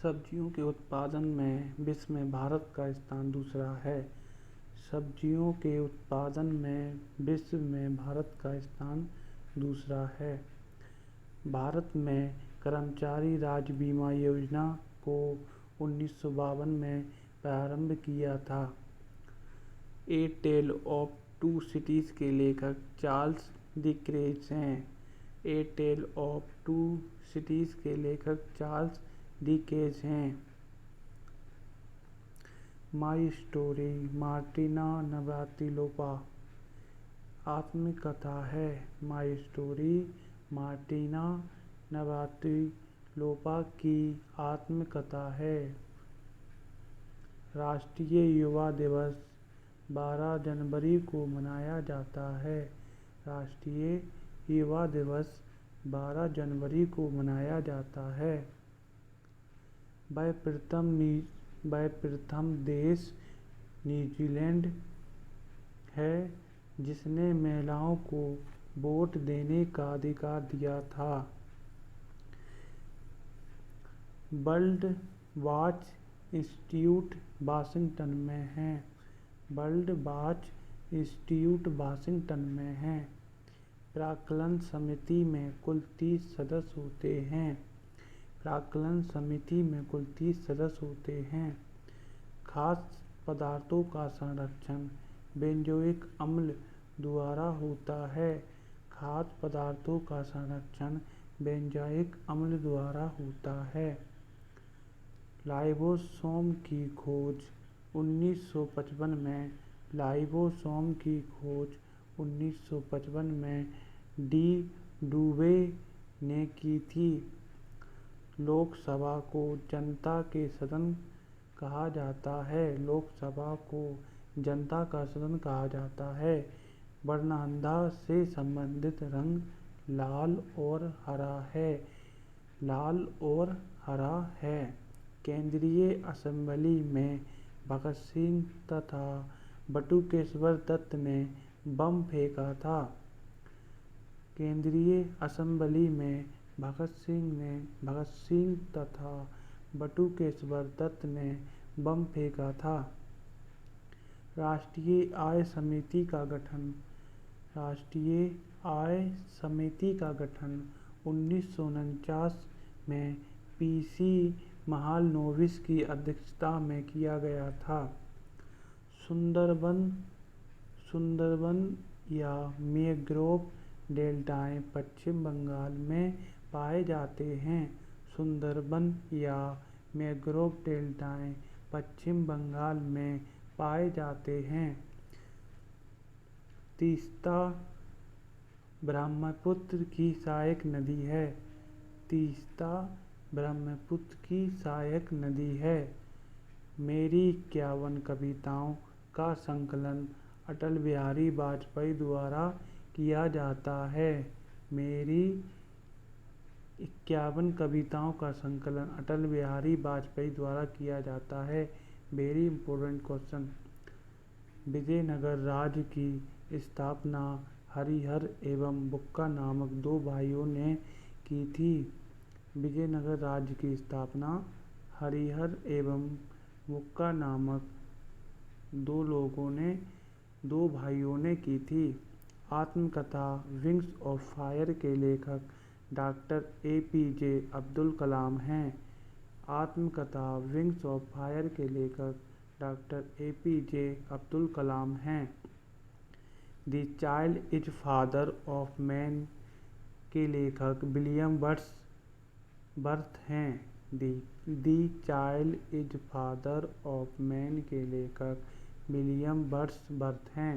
सब्जियों के उत्पादन में विश्व में भारत का स्थान दूसरा है। सब्जियों के उत्पादन में विश्व में भारत का स्थान दूसरा है। भारत में कर्मचारी राज्य बीमा योजना को 1952 में प्रारंभ किया था। ए टेल ऑफ टू सिटीज के लेखक चार्ल्स डिकेंस हैं। ए टेल ऑफ टू सिटीज के लेखक चार्ल्स डिकेंस हैं। माई स्टोरी मार्टिना नवरातिलोपा आत्मकथा है। माई स्टोरी मार्टिना नवरातिलोपा की आत्मकथा है। राष्ट्रीय युवा दिवस 12 जनवरी को मनाया जाता है। राष्ट्रीय युवा दिवस 12 जनवरी को मनाया जाता है। वह प्रथम देश न्यूजीलैंड है जिसने महिलाओं को वोट देने का अधिकार दिया था। वर्ल्ड वॉच इंस्टीट्यूट वाशिंगटन में है। वर्ल्ड वॉच इंस्टीट्यूट वाशिंगटन में है। प्राक्कलन समिति में कुल 30 सदस्य होते हैं। प्राक्कलन समिति में कुल 30 सदस्य होते हैं। खाद्य पदार्थों का संरक्षण बेंजोइक अम्ल द्वारा होता है। खाद्य पदार्थों का संरक्षण बेंजोइक अम्ल द्वारा होता है। लाइसोसोम की खोज 1955 में लाइसोसोम की खोज 1955 में डी डुवे ने की थी। लोकसभा को जनता के सदन कहा जाता है। लोकसभा को जनता का सदन कहा जाता है। वर्णंधता से संबंधित रंग लाल और हरा है। लाल और हरा है। केंद्रीय असेंबली में भगत सिंह तथा बटुकेश्वर दत्त ने बम फेंका था। केंद्रीय असेंबली में भगत सिंह तथा बटुकेश्वर दत्त ने बम फेंका था। राष्ट्रीय आय समिति का गठन राष्ट्रीय आय समिति का गठन 1949 में पीसी महालनोबिस की अध्यक्षता में किया गया था। सुंदरबन या मैंग्रोव डेल्टाएं पश्चिम बंगाल में पाए जाते हैं। सुंदरबन या मैंग्रोव डेल्टाएं पश्चिम बंगाल में पाए जाते हैं। तीस्ता ब्रह्मपुत्र की सहायक नदी है। तीस्ता ब्रह्मपुत्र की सहायक नदी है। मेरी 51 कविताओं का संकलन अटल बिहारी वाजपेयी द्वारा किया जाता है। मेरी 51 कविताओं का संकलन अटल बिहारी वाजपेयी द्वारा किया जाता है। Very important question. विजयनगर राज्य की स्थापना हरिहर एवं बुक्का नामक दो भाइयों ने की थी। विजयनगर राज्य की स्थापना हरिहर एवं बुक्का नामक दो भाइयों ने की थी। आत्मकथा विंग्स ऑफ फायर के लेखक डॉक्टर APJ अब्दुल कलाम हैं। आत्मकथा विंग्स ऑफ फायर के लेखक डॉक्टर APJ अब्दुल कलाम हैं। The child is father of man के लेखक विलियम वर्ड्सवर्थ हैं। The child is father of man के लेखक विलियम वर्ड्सवर्थ हैं।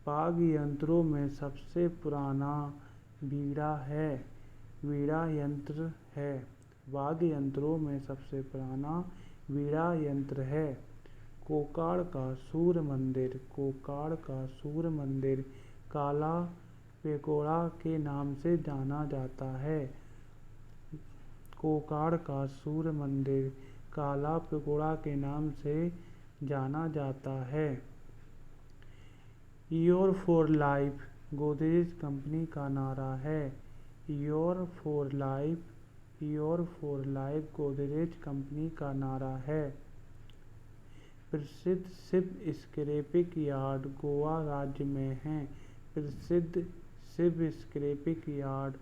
वाद्य यंत्रों में सबसे पुराना वीणा यंत्र है। वाद्य यंत्रों में सबसे पुराना वीणा यंत्र है। कोकाड़ का सूर्य मंदिर काला पेगोडा के नाम से जाना जाता है। कोकाड़ का सूर्य मंदिर काला पेगोडा के नाम से जाना जाता है। Your for life Godrej company का नारा है। Your for life your for life Godrej company का नारा है। प्रसिद्ध शिव स्क्रैपिंग यार्ड गोवा राज्य में है। प्रसिद्ध शिव स्क्रैपिंग यार्ड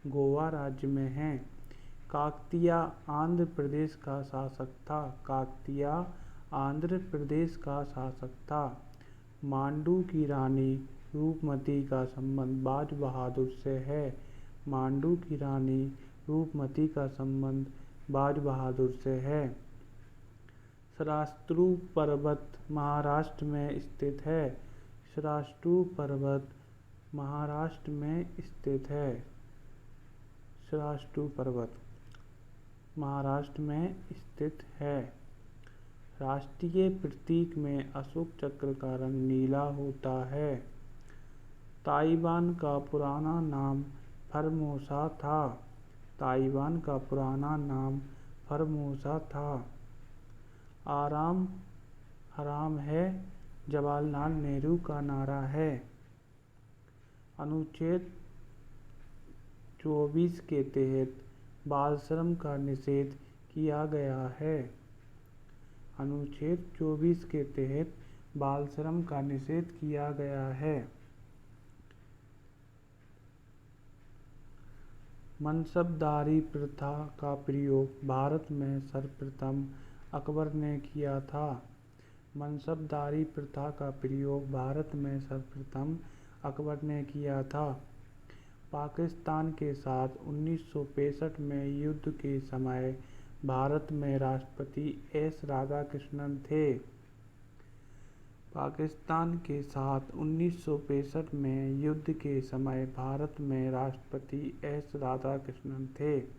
गोवा राज्य में है। काकतीय आंध्र प्रदेश का शासक था। काकतीय आंध्र प्रदेश का शासक था। मांडू की रानी रूपमती का संबंध बाज बहादुर से है। मांडू की रानी रूपमती का संबंध बाज बहादुर से है। सरास्त्रु पर्वत महाराष्ट्र में स्थित है। सरास्त्रु पर्वत महाराष्ट्र में स्थित है। सरास्त्रु पर्वत महाराष्ट्र में स्थित है। राष्ट्रीय प्रतीक में अशोक चक्र का रंग नीला होता है। ताइवान का पुराना नाम फॉर्मोसा था। ताइवान का पुराना नाम फॉर्मोसा था। आराम हराम है जवाहरलाल नेहरू का नारा है। अनुच्छेद 24 के तहत बाल श्रम का निषेध किया गया है। अनुच्छेद 24 के तहत बाल श्रम का निषेध किया गया है। मनसबदारी प्रथा का प्रयोग भारत में सर्वप्रथम अकबर ने किया था। मनसबदारी प्रथा का प्रयोग भारत में सर्वप्रथम अकबर ने किया था। पाकिस्तान के साथ 1965 में युद्ध के समय भारत में राष्ट्रपति एस राधाकृष्णन थे। पाकिस्तान के साथ 1965 में युद्ध के समय भारत में राष्ट्रपति एस राधाकृष्णन थे।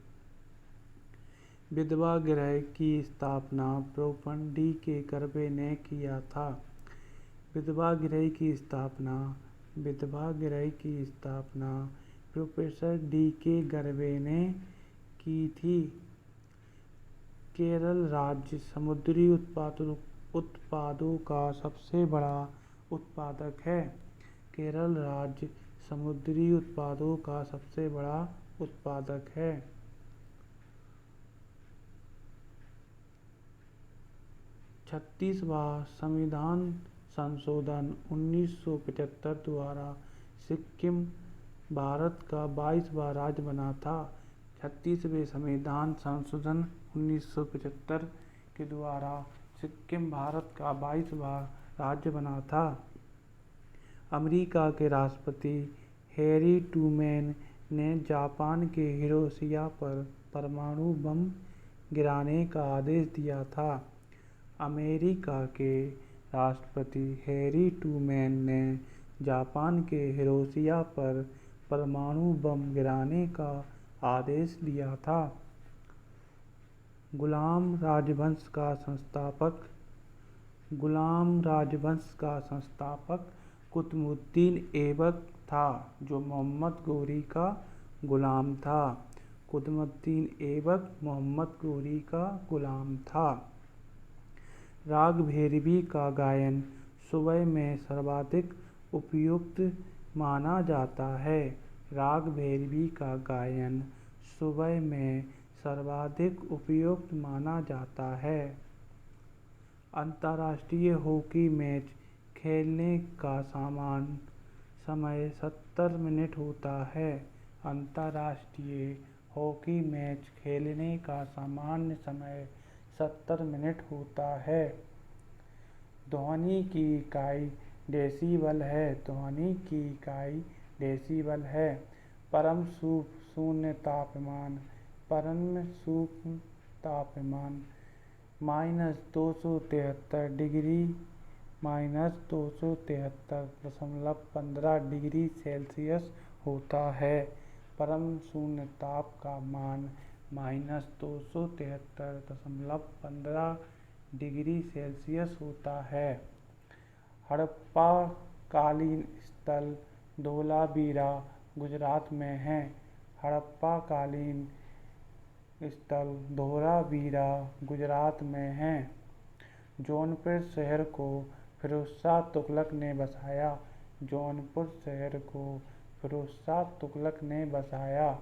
विधवा गृह की स्थापना प्रोफेसर डी के कर्वे ने किया था। विधवा गृह की स्थापना प्रोफेसर डी के कर्वे ने की थी। केरल राज्य समुद्री उत्पादों का सबसे बड़ा उत्पादक है। केरल राज्य समुद्री उत्पादों का सबसे बड़ा उत्पादक है। 36वां संविधान संशोधन 1975 द्वारा सिक्किम भारत का 22वां राज्य बना था। 36वें संविधान संशोधन 1975 के द्वारा सिक्किम भारत का 22वां राज्य बना था। अमेरिका के राष्ट्रपति हैरी ट्रूमैन ने जापान के हिरोशिमा पर परमाणु बम गिराने का आदेश दिया था। अमेरिका के राष्ट्रपति हैरी ट्रूमैन ने जापान के हिरोशिमा पर परमाणु बम गिराने का आदेश दिया था। गुलाम राजवंश का संस्थापक कुतुबुद्दीन ऐबक था, जो मोहम्मद घोरी का गुलाम था। कुतुबुद्दीन ऐबक मोहम्मद घोरी का गुलाम था। राग भैरवी का गायन सुबह में सर्वाधिक उपयुक्त माना जाता है। राग भैरवी का गायन सुबह में सर्वाधिक उपयुक्त माना जाता है। अंतर्राष्ट्रीय हॉकी मैच खेलने का समय 70 मिनट होता है। अंतर्राष्ट्रीय हॉकी मैच खेलने का सामान्य समय 70 मिनट होता है। ध्वनि की इकाई डेसीबल है। ध्वनि की इकाई डेसीबल है। परम शून्य तापमान -273 डिग्री -273.15 डिग्री सेल्सियस होता है। परम शून्य ताप का मान -273.15 डिग्री सेल्सियस होता है। हड़प्पा कालीन स्थल धोलावीरा गुजरात में है। हड़प्पा कालीन स्थल धोलावीरा गुजरात में है। जौनपुर शहर को फिरोजशाह तुगलक ने बसाया। जौनपुर शहर को फिरोजशाह तुगलक ने बसाया।